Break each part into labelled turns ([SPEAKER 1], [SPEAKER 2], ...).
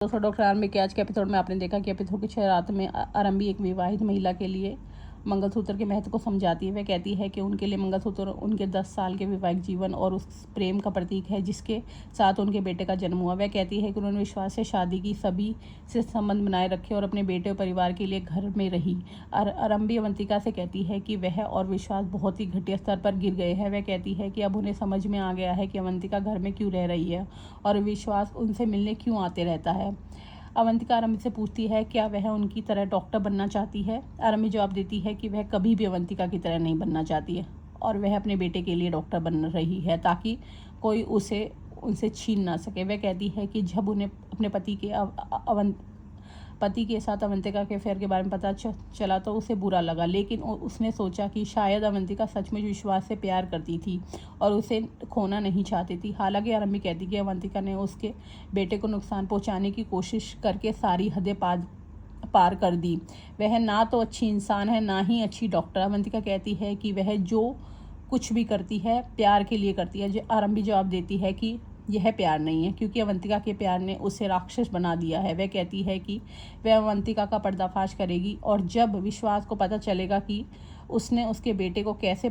[SPEAKER 1] दोस्तों, डॉक्टर आरंभी के आज के एपिसोड में आपने देखा कि एपिसोड की 6 रात में आरंभी एक विवाहित महिला के लिए मंगलसूत्र के महत्व को समझाती है। वह कहती है कि उनके लिए मंगलसूत्र उनके 10 साल के वैवाहिक जीवन और उस प्रेम का प्रतीक है जिसके साथ उनके बेटे का जन्म हुआ। वह कहती है कि उन्होंने विश्वास से शादी की, सभी से संबंध बनाए रखे और अपने बेटे और परिवार के लिए घर में रही। आरंभी अवंतिका से कहती है कि वह और विश्वास बहुत ही घटिया स्तर पर गिर गए हैं। वह कहती है कि अब उन्हें समझ में आ गया है कि अवंतिका घर में क्यों रह रही है और विश्वास उनसे मिलने क्यों आते रहता है। अवंतिका आरंभी से पूछती है क्या वह उनकी तरह डॉक्टर बनना चाहती है। आरंभी जवाब देती है कि वह कभी भी अवंतिका की तरह नहीं बनना चाहती है और वह अपने बेटे के लिए डॉक्टर बन रही है ताकि कोई उसे उनसे छीन ना सके। वह कहती है कि जब उन्हें अपने पति के साथ अवंतिका के अफेयर के बारे में पता चला तो उसे बुरा लगा, लेकिन उसने सोचा कि शायद अवंतिका सचमुच विश्वास से प्यार करती थी और उसे खोना नहीं चाहती थी। हालांकि आरंभी कहती कि अवंतिका ने उसके बेटे को नुकसान पहुंचाने की कोशिश करके सारी हदें पार कर दी। वह ना तो अच्छी इंसान है, ना ही अच्छी डॉक्टर। अवंतिका कहती है कि वह जो कुछ भी करती है प्यार के लिए करती है। आरंभी जवाब देती है कि यह प्यार नहीं है क्योंकि अवंतिका के प्यार ने उसे राक्षस बना दिया है। वह कहती है कि वह अवंतिका का पर्दाफाश करेगी और जब विश्वास को पता चलेगा कि उसने उसके बेटे को कैसे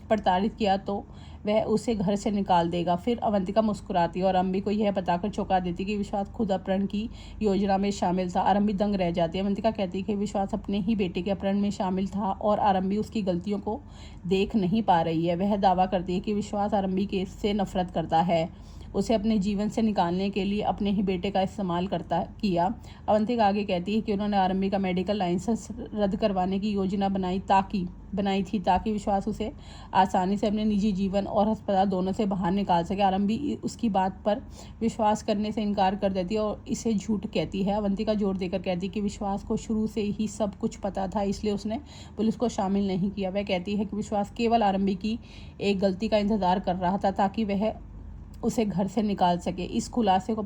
[SPEAKER 1] प्रताड़ित किया तो वह उसे घर से निकाल देगा। फिर अवंतिका मुस्कुराती और आरंभी को यह बताकर चौंका देती कि विश्वास खुद अपहरण की योजना में शामिल था। आरंभी दंग रह जाती है। अवंतिका कहती है कि विश्वास अपने ही बेटे के अपहरण में शामिल था और आरंभी उसकी गलतियों को देख नहीं पा रही है। वह दावा करती है कि विश्वास आरंभी से नफरत करता है, उसे अपने जीवन से निकालने के लिए अपने ही बेटे का इस्तेमाल किया। अवंतिका आगे कहती है कि उन्होंने आरंभी का मेडिकल लाइसेंस रद्द करवाने की योजना बनाई थी ताकि विश्वास उसे आसानी से अपने निजी जीवन और अस्पताल दोनों से बाहर निकाल सके। आरंभी उसकी बात पर विश्वास करने से इनकार कर देती है और इसे झूठ कहती है। अवंतिका जोर देकर कहती है कि विश्वास को शुरू से ही सब कुछ पता था, इसलिए उसने पुलिस को शामिल नहीं किया। वह कहती है कि विश्वास केवल आरंभी की एक गलती का इंतजार कर रहा था ताकि वह उसे घर से निकाल सके। इस खुलासे को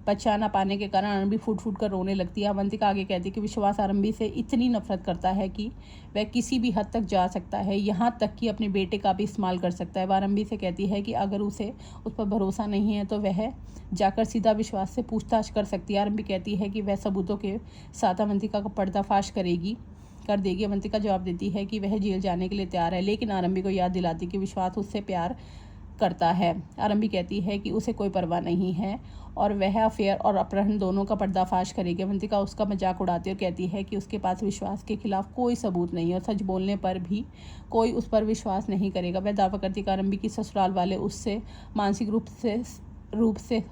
[SPEAKER 1] पचा ना पाने के कारण आरंभी फूट फूट कर रोने लगती है। अवंतिका आगे कहती है कि विश्वास आरंभी से इतनी नफरत करता है कि वह किसी भी हद तक जा सकता है, यहाँ तक कि अपने बेटे का भी इस्तेमाल कर सकता है। वह आरंभी से कहती है कि अगर उसे उस पर भरोसा नहीं है तो वह जाकर सीधा विश्वास से पूछताछ कर सकती है। आरंभी कहती है कि वह सबूतों के साथ अवंतिका का पर्दाफाश कर देगी। अवंतिका जवाब देती है कि वह जेल जाने के लिए तैयार है, लेकिन आरंभी को याद दिलाती कि विश्वास उससे प्यार करता है। आरंभी कहती है कि उसे कोई परवाह नहीं है और वह अफेयर और अपहरण दोनों का पर्दाफाश करेगी। अवंतिका उसका मजाक उड़ाती और कहती है कि उसके पास विश्वास के खिलाफ कोई सबूत नहीं है और सच बोलने पर भी कोई उस पर विश्वास नहीं करेगा। वह दावा करती है कि आरंभी की ससुराल वाले उससे मानसिक रूप से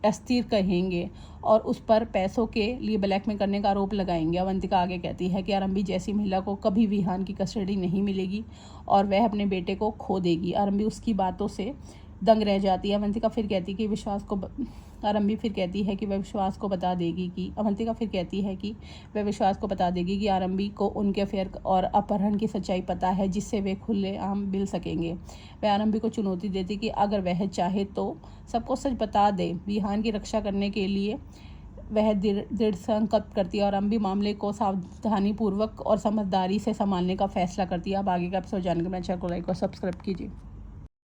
[SPEAKER 1] अस्थिर कहेंगे और उस पर पैसों के लिए ब्लैकमेल करने का आरोप लगाएंगे। अवंतिका आगे कहती है कि आरंभी जैसी महिला को कभी विहान की कस्टडी नहीं मिलेगी और वह अपने बेटे को खो देगी। आरंभी उसकी बातों से दंग रह जाती है। अवंतिका फिर कहती है कि वह विश्वास को बता देगी कि आरंभी को उनके अफेयर और अपहरण की सच्चाई पता है, जिससे वे खुलेआम मिल सकेंगे। वह आरंभी को चुनौती देती कि अगर वह चाहे तो सबको सच बता दे। विहान की रक्षा करने के लिए वह दृढ़ संकल्प करती है और आरंभी मामले को सावधानीपूर्वक और समझदारी से संभालने का फैसला करती है। अब आगे का एपिसोड जानने के लिए मेरे चैनल को लाइक और सब्सक्राइब कीजिए।